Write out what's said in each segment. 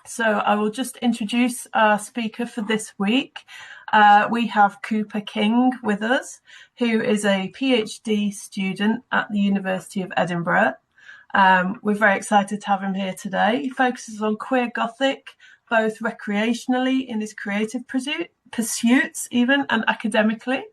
So I will just introduce our speaker for this week. We have Cooper King with us, who is a PhD student at the University of Edinburgh. We're very excited to have him here today. He focuses on queer Gothic, both recreationally in his creative pursuits even, and academically.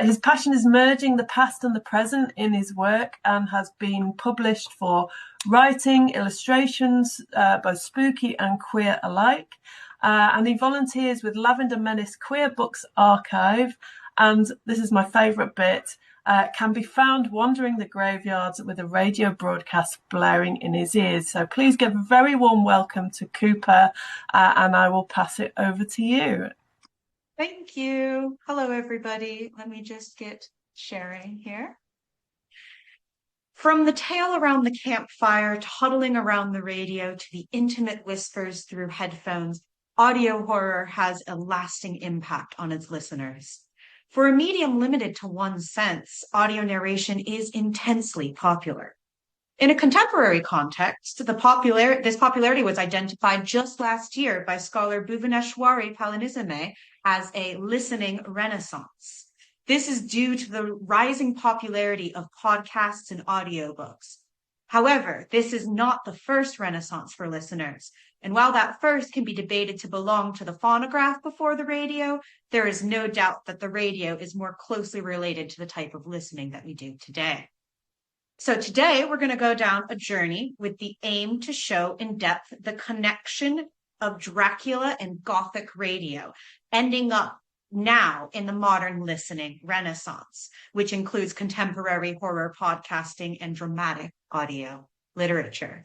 His passion is merging the past and the present in his work and has been published for writing, illustrations, both spooky and queer alike. And he volunteers with Lavender Menace Queer Books Archive. And this is my favourite bit, can be found wandering the graveyards with a radio broadcast blaring in his ears. So please give a very warm welcome to Cooper, and I will pass it over to you. Thank you. Hello, everybody. Let me just get sharing here. From the tale around the campfire to huddling around the radio to the intimate whispers through headphones, audio horror has a lasting impact on its listeners. For a medium limited to one sense, audio narration is intensely popular. In a contemporary context, this popularity was identified just last year by scholar Bhuvaneshwari Palanisamay as a listening renaissance. This is due to the rising popularity of podcasts and audiobooks. However, this is not the first renaissance for listeners. And while that first can be debated to belong to the phonograph before the radio, there is no doubt that the radio is more closely related to the type of listening that we do today. So today we're going to go down a journey with the aim to show in depth the connection of Dracula and Gothic radio, ending up now in the modern listening renaissance, which includes contemporary horror podcasting and dramatic audio literature.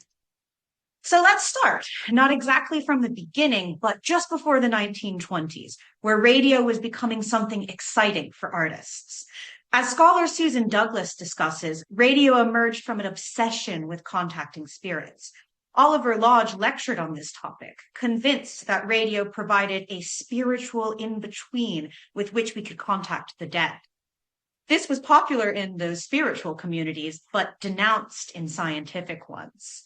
So let's start, not exactly from the beginning, but just before the 1920s, where radio was becoming something exciting for artists. As scholar Susan Douglas discusses, radio emerged from an obsession with contacting spirits. Oliver Lodge lectured on this topic, convinced that radio provided a spiritual in-between with which we could contact the dead. This was popular in those spiritual communities, but denounced in scientific ones.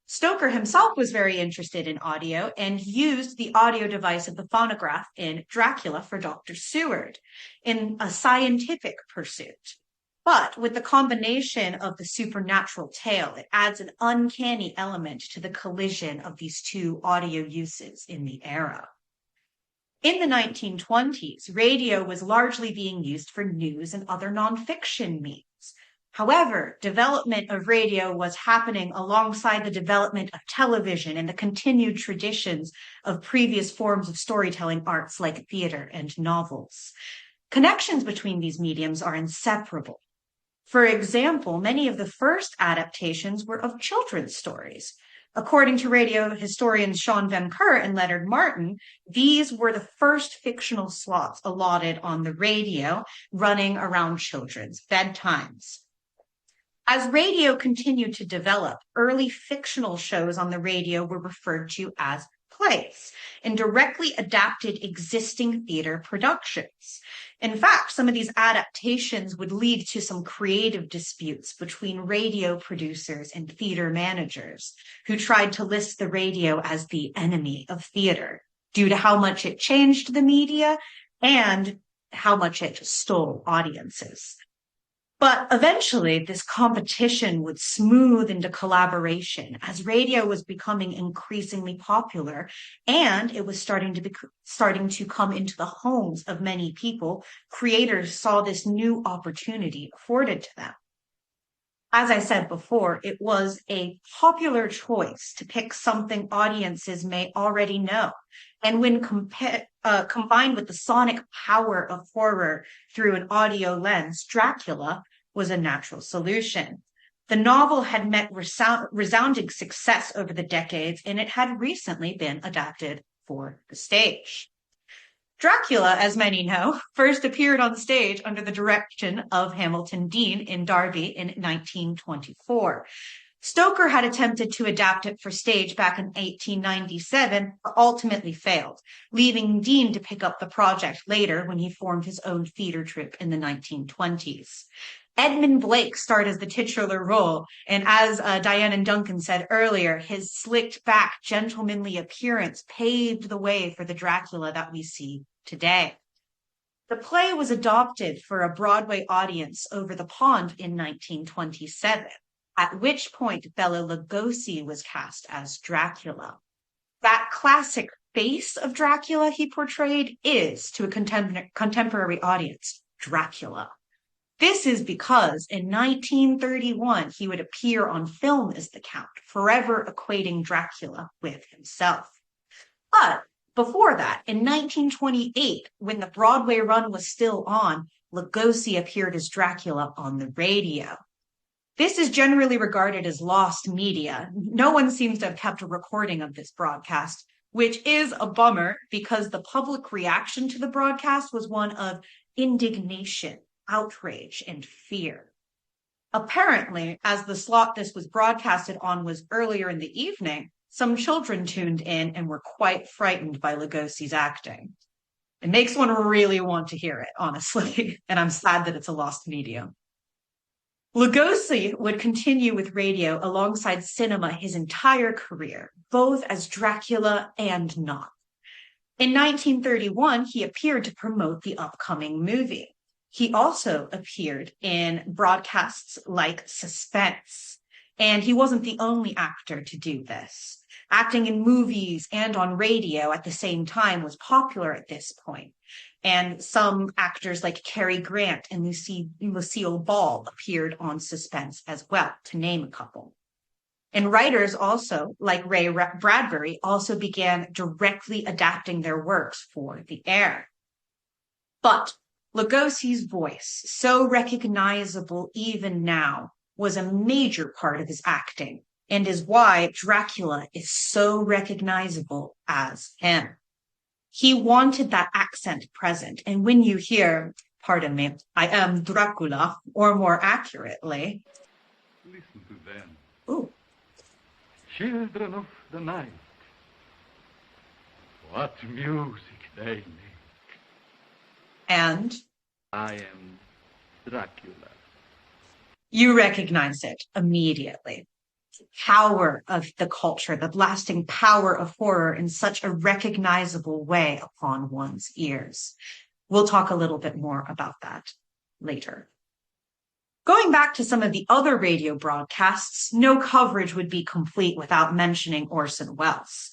Stoker himself was very interested in audio and used the audio device of the phonograph in Dracula for Dr. Seward in a scientific pursuit. But with the combination of the supernatural tale, it adds an uncanny element to the collision of these two audio uses in the era. In the 1920s, radio was largely being used for news and other nonfiction means. However, development of radio was happening alongside the development of television and the continued traditions of previous forms of storytelling arts like theater and novels. Connections between these mediums are inseparable. For example, many of the first adaptations were of children's stories. According to radio historians Sean Van Keur and Leonard Martin, these were the first fictional slots allotted on the radio running around children's bedtimes. As radio continued to develop, early fictional shows on the radio were referred to as plays and directly adapted existing theater productions. In fact, some of these adaptations would lead to some creative disputes between radio producers and theater managers who tried to list the radio as the enemy of theater due to how much it changed the media and how much it stole audiences. But eventually, this competition would smooth into collaboration as radio was becoming increasingly popular and it was starting to come into the homes of many people. Creators saw this new opportunity afforded to them. As I said before, it was a popular choice to pick something audiences may already know. And when combined with the sonic power of horror through an audio lens, Dracula was a natural solution. The novel had met resounding success over the decades, and it had recently been adapted for the stage. Dracula, as many know, first appeared on stage under the direction of Hamilton Deane in Derby in 1924. Stoker had attempted to adapt it for stage back in 1897, but ultimately failed, leaving Deane to pick up the project later when he formed his own theater troupe in the 1920s. Edmund Blake starred as the titular role, and as Diane and Duncan said earlier, his slicked back, gentlemanly appearance paved the way for the Dracula that we see today. The play was adopted for a Broadway audience over the pond in 1927, at which point Bela Lugosi was cast as Dracula. That classic face of Dracula he portrayed is, to a contemporary audience, Dracula. This is because in 1931, he would appear on film as the Count, forever equating Dracula with himself. But before that, in 1928, when the Broadway run was still on, Lugosi appeared as Dracula on the radio. This is generally regarded as lost media. No one seems to have kept a recording of this broadcast, which is a bummer because the public reaction to the broadcast was one of indignation, outrage, and fear. Apparently, as the slot this was broadcasted on was earlier in the evening, some children tuned in and were quite frightened by Lugosi's acting. It makes one really want to hear it, honestly, and I'm sad that it's a lost medium. Lugosi would continue with radio alongside cinema his entire career, both as Dracula and not. In 1931, he appeared to promote the upcoming movie. He also appeared in broadcasts like Suspense, and he wasn't the only actor to do this. Acting in movies and on radio at the same time was popular at this point, and some actors like Cary Grant and Lucille Ball appeared on Suspense as well, to name a couple. And writers also, like Ray Bradbury, also began directly adapting their works for the air. But Lugosi's voice, so recognizable even now, was a major part of his acting, and is why Dracula is so recognizable as him. He wanted that accent present, and when you hear, pardon me, I am Dracula, or more accurately, listen to them. Ooh. Children of the night. What music they make. And I am Dracula. You recognize it immediately. The power of the culture, the lasting power of horror in such a recognizable way upon one's ears. We'll talk a little bit more about that later. Going back to some of the other radio broadcasts, no coverage would be complete without mentioning Orson Welles.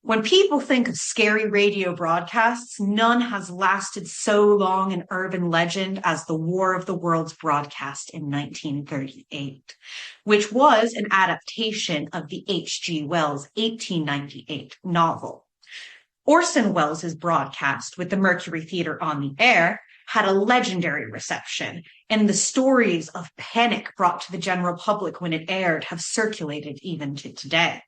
When people think of scary radio broadcasts, none has lasted so long in urban legend as the War of the Worlds broadcast in 1938, which was an adaptation of the H.G. Wells 1898 novel. Orson Welles' broadcast with the Mercury Theatre on the air had a legendary reception, and the stories of panic brought to the general public when it aired have circulated even to today.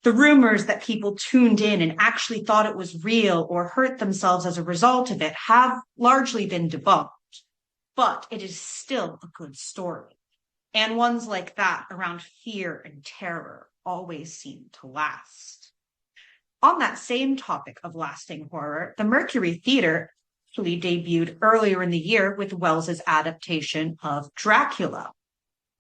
The rumors that people tuned in and actually thought it was real or hurt themselves as a result of it have largely been debunked, but it is still a good story. And ones like that around fear and terror always seem to last. On that same topic of lasting horror, the Mercury Theatre actually debuted earlier in the year with Welles's adaptation of Dracula.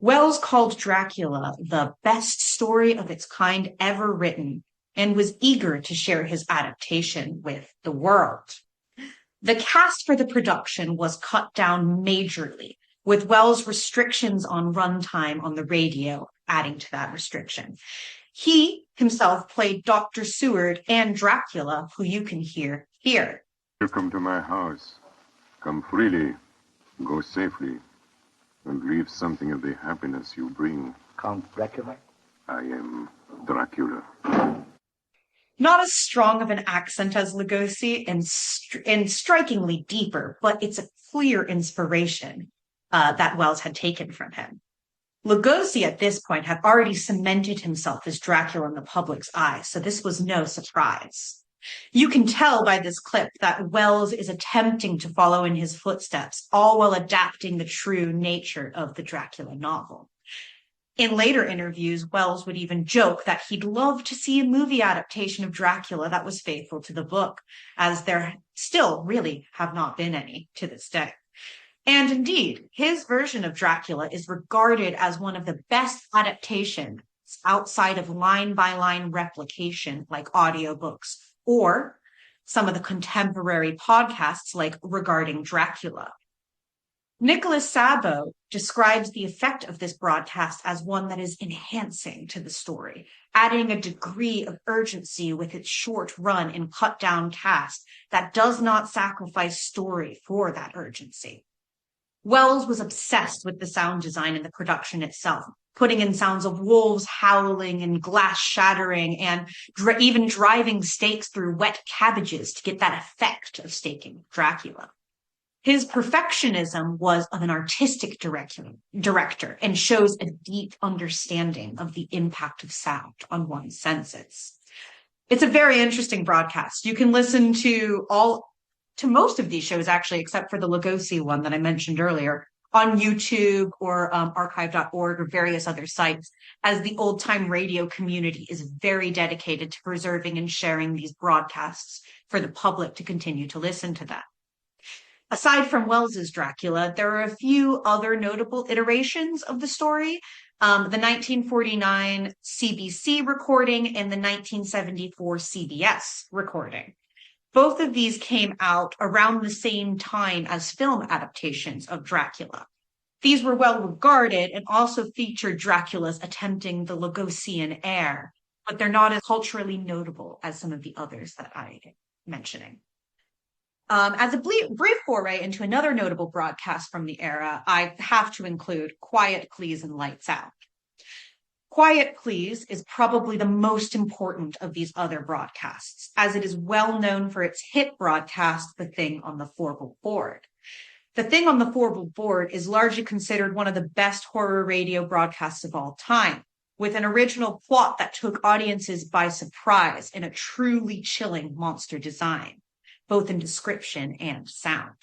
Wells called Dracula the best story of its kind ever written and was eager to share his adaptation with the world. The cast for the production was cut down majorly, with Wells' restrictions on runtime on the radio adding to that restriction. He himself played Dr. Seward and Dracula, who you can hear here. Welcome to my house. Come freely, go safely, and leave something of the happiness you bring. Count Dracula? I am Dracula. Not as strong of an accent as Lugosi and strikingly deeper, but it's a clear inspiration that Welles had taken from him. Lugosi at this point had already cemented himself as Dracula in the public's eye, so this was no surprise. You can tell by this clip that Welles is attempting to follow in his footsteps, all while adapting the true nature of the Dracula novel. In later interviews, Welles would even joke that he'd love to see a movie adaptation of Dracula that was faithful to the book, as there still really have not been any to this day. And indeed, his version of Dracula is regarded as one of the best adaptations outside of line-by-line replication like audiobooks or some of the contemporary podcasts like Regarding Dracula. Nicholas Sabo describes the effect of this broadcast as one that is enhancing to the story, adding a degree of urgency with its short run and cut down cast that does not sacrifice story for that urgency. Wells was obsessed with the sound design and the production itself, putting in sounds of wolves howling and glass shattering and even driving stakes through wet cabbages to get that effect of staking Dracula. His perfectionism was of an artistic director and shows a deep understanding of the impact of sound on one's senses. It's a very interesting broadcast. You can listen to most of these shows, actually, except for the Lugosi one that I mentioned earlier, on YouTube or archive.org or various other sites, as the old-time radio community is very dedicated to preserving and sharing these broadcasts for the public to continue to listen to them. Aside from Wells's Dracula, there are a few other notable iterations of the story. The 1949 CBC recording and the 1974 CBS recording. Both of these came out around the same time as film adaptations of Dracula. These were well regarded and also featured Draculas attempting the Lugosian air, but they're not as culturally notable as some of the others that I'm mentioning. As a brief foray into another notable broadcast from the era, I have to include Quiet Please and Lights Out. Quiet Please is probably the most important of these other broadcasts, as it is well known for its hit broadcast, The Thing on the Forble Board. The Thing on the Forble Board is largely considered one of the best horror radio broadcasts of all time, with an original plot that took audiences by surprise and a truly chilling monster design, both in description and sound.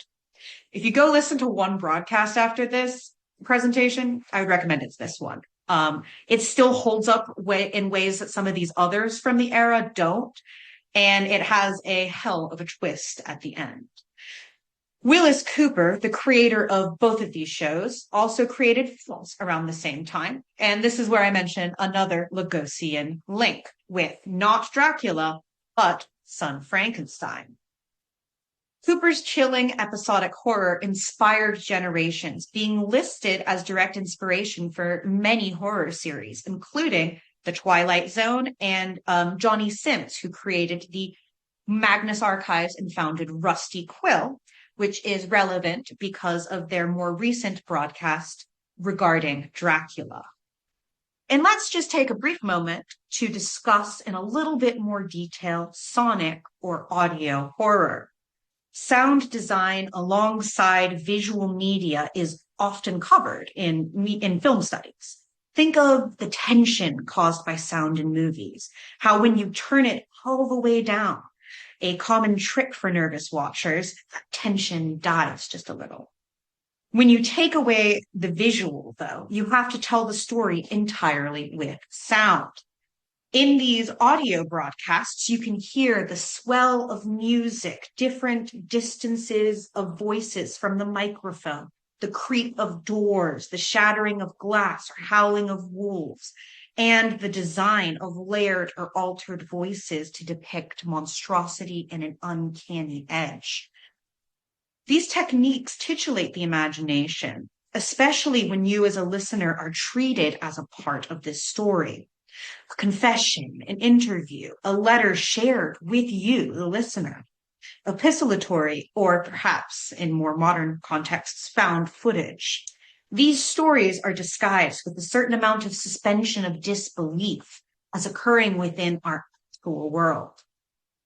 If you go listen to one broadcast after this presentation, I would recommend it's this one. It still holds up in ways that some of these others from the era don't, and it has a hell of a twist at the end. Willis Cooper, the creator of both of these shows, also created films around the same time, and this is where I mention another Lugosian link with not Dracula, but Son Frankenstein. Cooper's chilling episodic horror inspired generations, being listed as direct inspiration for many horror series, including The Twilight Zone and Johnny Sims, who created the Magnus Archives and founded Rusty Quill, which is relevant because of their more recent broadcast regarding Dracula. And let's just take a brief moment to discuss in a little bit more detail sonic or audio horror. Sound design alongside visual media is often covered in film studies. Think of the tension caused by sound in movies, how when you turn it all the way down, a common trick for nervous watchers, that tension dies just a little. When you take away the visual, though, you have to tell the story entirely with sound. In these audio broadcasts, you can hear the swell of music, different distances of voices from the microphone, the creak of doors, the shattering of glass or howling of wolves, and the design of layered or altered voices to depict monstrosity and an uncanny edge. These techniques titillate the imagination, especially when you as a listener are treated as a part of this story. A confession, an interview, a letter shared with you, the listener, epistolatory, or perhaps in more modern contexts, found footage. These stories are disguised with a certain amount of suspension of disbelief as occurring within our actual world.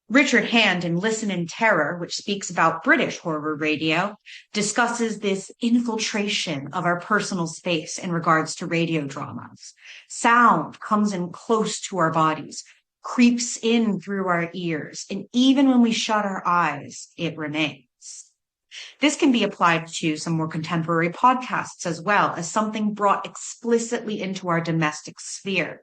Richard Hand in Listen in Terror, which speaks about British horror radio, discusses this infiltration of our personal space in regards to radio dramas. Sound comes in close to our bodies, creeps in through our ears, and even when we shut our eyes, it remains. This can be applied to some more contemporary podcasts as well as something brought explicitly into our domestic sphere.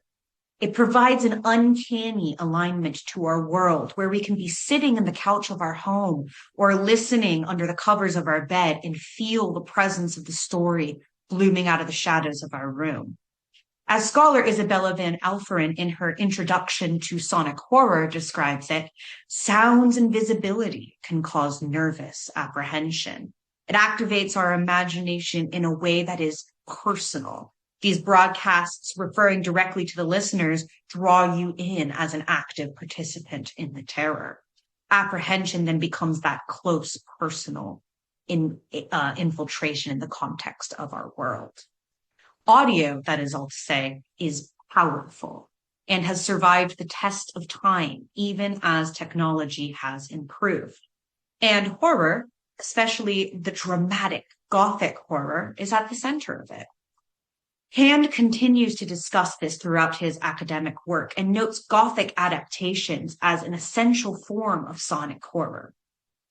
It provides an uncanny alignment to our world where we can be sitting in the couch of our home or listening under the covers of our bed and feel the presence of the story blooming out of the shadows of our room. As scholar Isabella van Alperen in her introduction to sonic horror describes it, sounds and visibility can cause nervous apprehension. It activates our imagination in a way that is personal. These broadcasts, referring directly to the listeners, draw you in as an active participant in the terror. Apprehension then becomes that close, personal infiltration in the context of our world. Audio, that is all to say, is powerful and has survived the test of time, even as technology has improved. And horror, especially the dramatic Gothic horror, is at the center of it. Hand continues to discuss this throughout his academic work and notes Gothic adaptations as an essential form of sonic horror.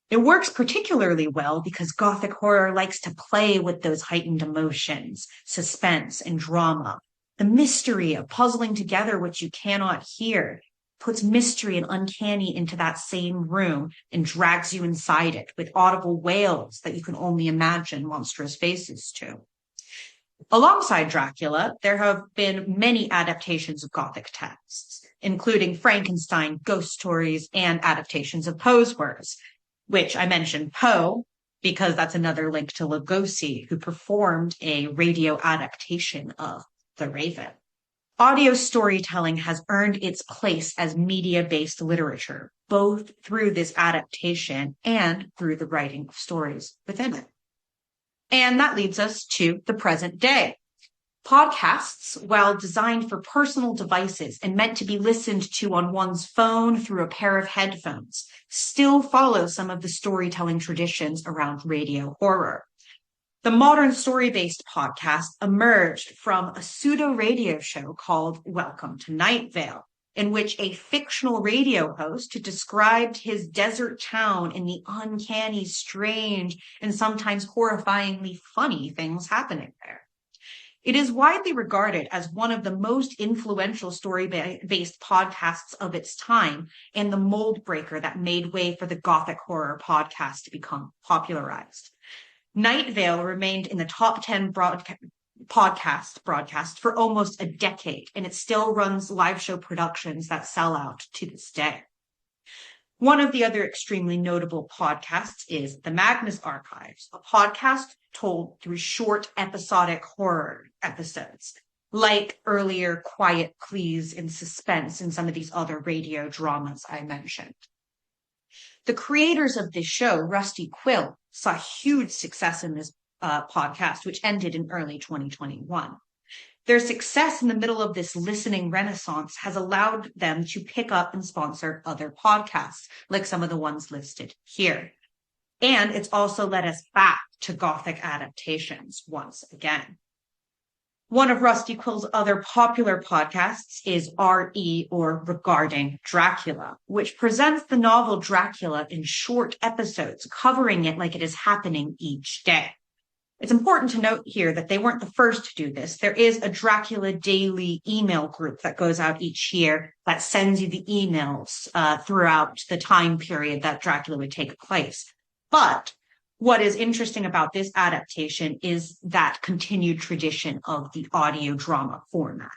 It works particularly well because Gothic horror likes to play with those heightened emotions, suspense, and drama. The mystery of puzzling together what you cannot hear puts mystery and uncanny into that same room and drags you inside it with audible wails that you can only imagine monstrous faces to. Alongside Dracula, there have been many adaptations of Gothic texts, including Frankenstein, ghost stories, and adaptations of Poe's works, which I mentioned Poe because that's another link to Lugosi, who performed a radio adaptation of The Raven. Audio storytelling has earned its place as media-based literature, both through this adaptation and through the writing of stories within it. And that leads us to the present day. Podcasts, while designed for personal devices and meant to be listened to on one's phone through a pair of headphones, still follow some of the storytelling traditions around radio horror. The modern story-based podcast emerged from a pseudo-radio show called Welcome to Night Vale, in which a fictional radio host described his desert town and the uncanny, strange, and sometimes horrifyingly funny things happening there. It is widely regarded as one of the most influential story-based podcasts of its time and the mold breaker that made way for the Gothic horror podcast to become popularized. Night Vale remained in the top 10 broadcast for almost a decade, and it still runs live show productions that sell out to this day. One of the other extremely notable podcasts is The Magnus Archives, a podcast told through short episodic horror episodes, like earlier Quiet Please and Suspense and some of these other radio dramas I mentioned. The creators of this show, Rusty Quill, saw huge success in this podcast, which ended in early 2021. Their success in the middle of this listening renaissance has allowed them to pick up and sponsor other podcasts, like some of the ones listed here. And it's also led us back to Gothic adaptations once again. One of Rusty Quill's other popular podcasts is R.E. or Regarding Dracula, which presents the novel Dracula in short episodes, covering it like it is happening each day. It's important to note here that they weren't the first to do this. There is a Dracula Daily email group that goes out each year that sends you the emails throughout the time period that Dracula would take place. But what is interesting about this adaptation is that continued tradition of the audio drama format.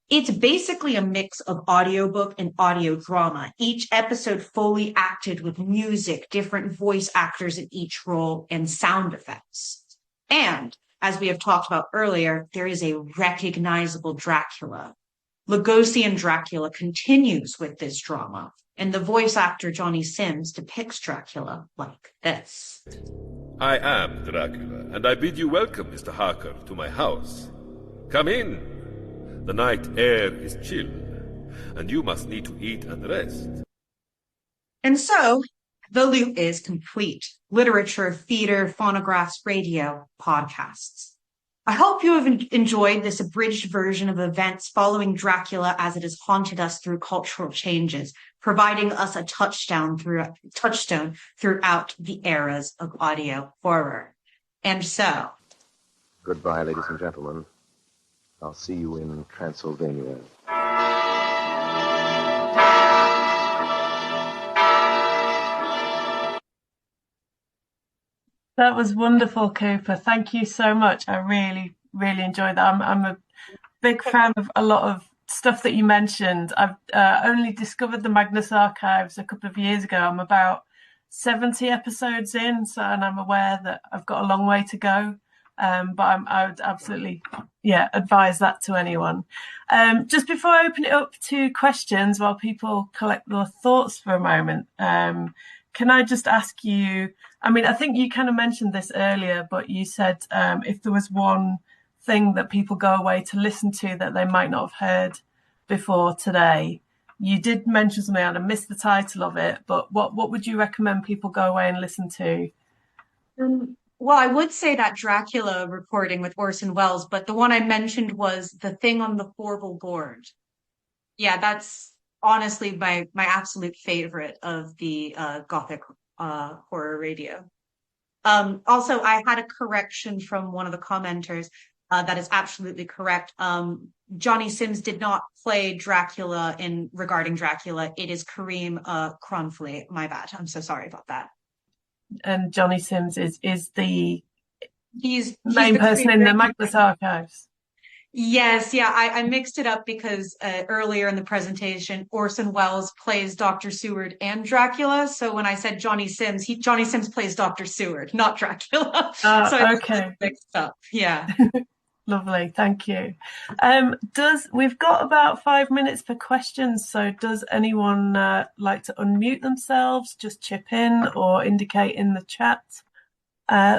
It's basically a mix of audiobook and audio drama, each episode fully acted with music, different voice actors in each role, and sound effects. And, as we have talked about earlier, there is a recognizable Dracula. Lugosian Dracula continues with this drama, and the voice actor Johnny Sims depicts Dracula like this. I am Dracula, and I bid you welcome, Mr. Harker, to my house. Come in. The night air is chill, and you must need to eat and rest. And so, the loop is complete. Literature, theater, phonographs, radio, podcasts. I hope you have enjoyed this abridged version of events following Dracula as it has haunted us through cultural changes, providing us a touchstone throughout the eras of audio horror. And so... Goodbye, ladies and gentlemen. I'll see you in Transylvania. That was wonderful, Cooper. Thank you so much. I really, really enjoyed that. I'm a big fan of a lot of stuff that you mentioned. I've only discovered the Magnus Archives a couple of years ago. I'm about 70 episodes in, so and I'm aware that I've got a long way to go. But I would absolutely, advise that to anyone. Just before I open it up to questions, while people collect their thoughts for a moment, can I just ask you? I mean, I think you kind of mentioned this earlier, but you said if there was one thing that people go away to listen to that they might not have heard before today, you did mention something and I missed the title of it, but what would you recommend people go away and listen to? Well, I would say that Dracula recording with Orson Welles, but the one I mentioned was The Thing on the Horrible Board. Yeah, that's honestly my absolute favorite of the Gothic horror radio. Also, I had a correction from one of the commenters. That is absolutely correct. Johnny Sims did not play Dracula in Regarding Dracula. It is Kareem Cronfley. My bad. I'm so sorry about that. And Johnny Sims is the He's main the person in creator. the Magnus Archives. Yes, yeah, I mixed it up because earlier in the presentation, Orson Welles plays Dr. Seward and Dracula. So when I said Johnny Sims, Johnny Sims plays Dr. Seward, not Dracula. So I Okay. mixed up. Yeah. Lovely, thank you. We've got about 5 minutes for questions, so does anyone like to unmute themselves, just chip in or indicate in the chat?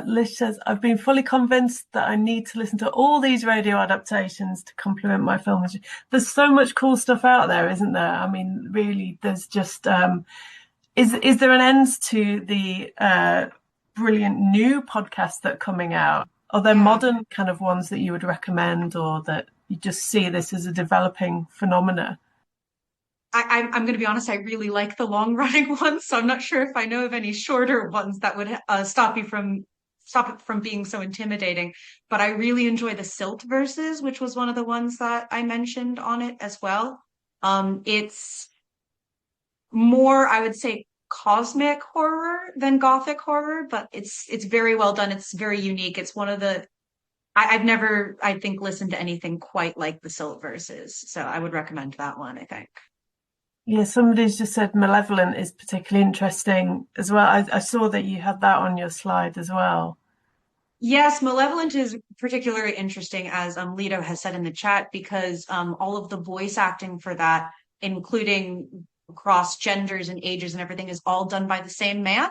Liz says, I've been fully convinced that I need to listen to all these radio adaptations to complement my film. There's so much cool stuff out there, isn't there? I mean, really, there's just, is there an end to the brilliant new podcasts that are coming out? Are there modern kind of ones that you would recommend, or that you just see this as a developing phenomena? I'm going to be honest, I really like the long running ones, so I'm not sure if I know of any shorter ones that would stop it from being so intimidating. But I really enjoy the Silt verses, which was one of the ones that I mentioned on it as well. It's more, I would say, cosmic horror than Gothic horror, but it's very well done. It's very unique. It's one of the I've never, I think, listened to anything quite like the Silt verses, so I would recommend that one, I think. Yeah, somebody's just said Malevolent is particularly interesting as well. I saw that you had that on your slide as well. Yes, Malevolent is particularly interesting, as Lido has said in the chat, because all of the voice acting for that, including across genders and ages and everything, is all done by the same man.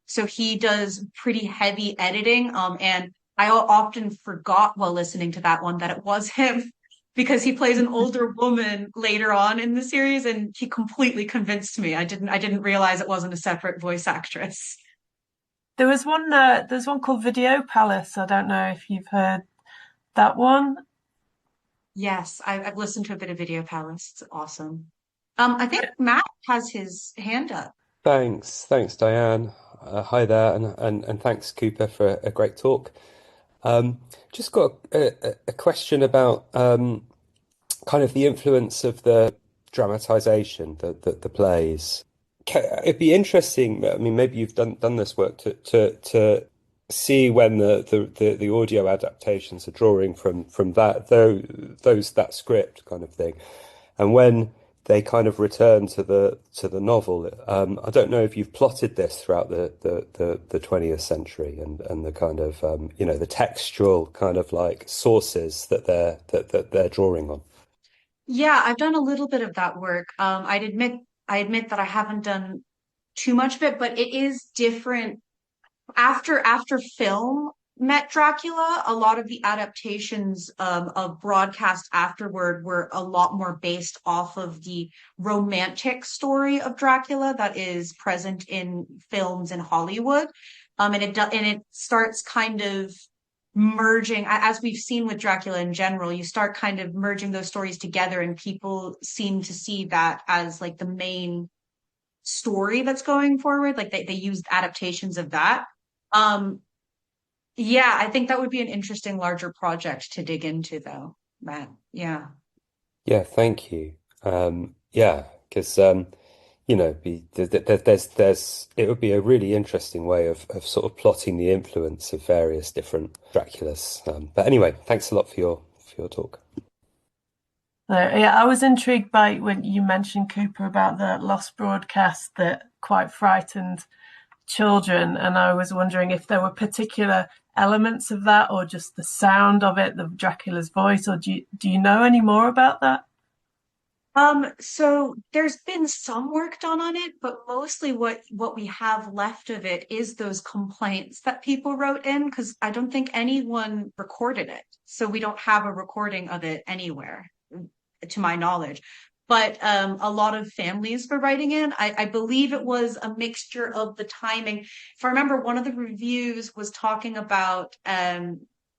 So he does pretty heavy editing, and I often forgot while listening to that one that it was him, because he plays an older woman later on in the series, and he completely convinced me. I didn't realize it wasn't a separate voice actress. There's one called Video Palace. I don't know if you've heard that one. Yes, I've listened to a bit of Video Palace. It's awesome. I think Matt has his hand up. Thanks, Diane. Hi there, and thanks, Cooper, for a great talk. Just got a question about kind of the influence of the dramatization, the plays. It'd be interesting. I mean, maybe you've done this work to see when the audio adaptations are drawing from that script kind of thing, and when they kind of return to the novel. I don't know if you've plotted this throughout the 20th century and the kind of the textual kind of like sources that they're drawing on. Yeah, I've done a little bit of that work. I admit that I haven't done too much of it, but it is different. After film met Dracula, a lot of the adaptations of broadcast afterward were a lot more based off of the romantic story of Dracula that is present in films in Hollywood. And it starts kind of merging, as we've seen with Dracula in general, you start kind of merging those stories together, and people seem to see that as like the main story that's going forward. Like they used adaptations of that. Yeah, I think that would be an interesting larger project to dig into, though, Matt. Yeah. Yeah, thank you. Yeah, because you know, it would be a really interesting way of sort of plotting the influence of various different Draculas. But anyway, thanks a lot for your talk. Yeah, I was intrigued by when you mentioned, Cooper, about the lost broadcast that quite frightened children, and I was wondering if there were particular elements of that, or just the sound of it, the Dracula's voice, or do you know any more about that? So there's been some work done on it, but mostly what we have left of it is those complaints that people wrote in, because I don't think anyone recorded it. So we don't have a recording of it anywhere, to my knowledge. But a lot of families were writing in. I believe it was a mixture of the timing. If I remember, one of the reviews was talking about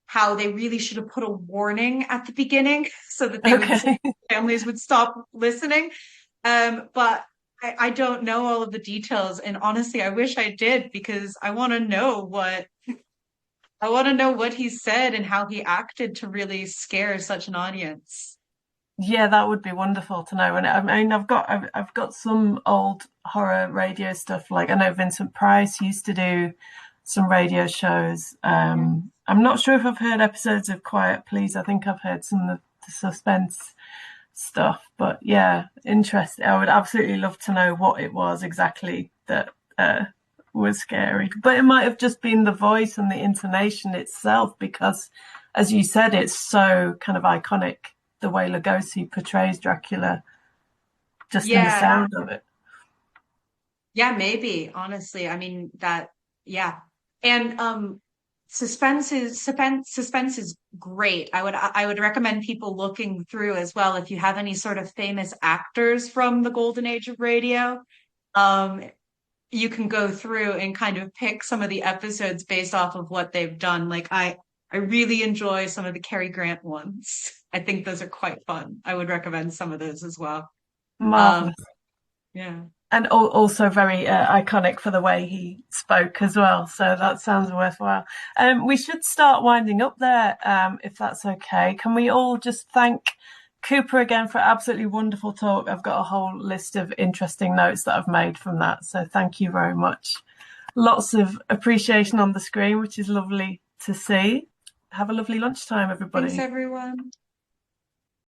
how they really should have put a warning at the beginning so that families would stop listening. But I don't know all of the details, and honestly, I wish I did, because I want to know what he said and how he acted to really scare such an audience. Yeah, that would be wonderful to know. And I mean, I've got some old horror radio stuff. Like, I know Vincent Price used to do some radio shows. I'm not sure if I've heard episodes of Quiet Please. I think I've heard some of the suspense stuff. But yeah, interesting. I would absolutely love to know what it was exactly that was scary. But it might have just been the voice and the intonation itself, because, as you said, it's so kind of iconic, the way Lugosi portrays Dracula, just in the sound of it. Yeah, maybe, honestly. I mean, yeah. And suspense is great. I would recommend people looking through as well, if you have any sort of famous actors from the golden age of radio. You can go through and kind of pick some of the episodes based off of what they've done. Like, I really enjoy some of the Cary Grant ones. I think those are quite fun. I would recommend some of those as well. Marvelous. Yeah. And also very iconic for the way he spoke as well. So that sounds worthwhile. We should start winding up there, if that's okay. Can we all just thank Cooper again for absolutely wonderful talk? I've got a whole list of interesting notes that I've made from that. So thank you very much. Lots of appreciation on the screen, which is lovely to see. Have a lovely lunchtime, everybody. Thanks, everyone.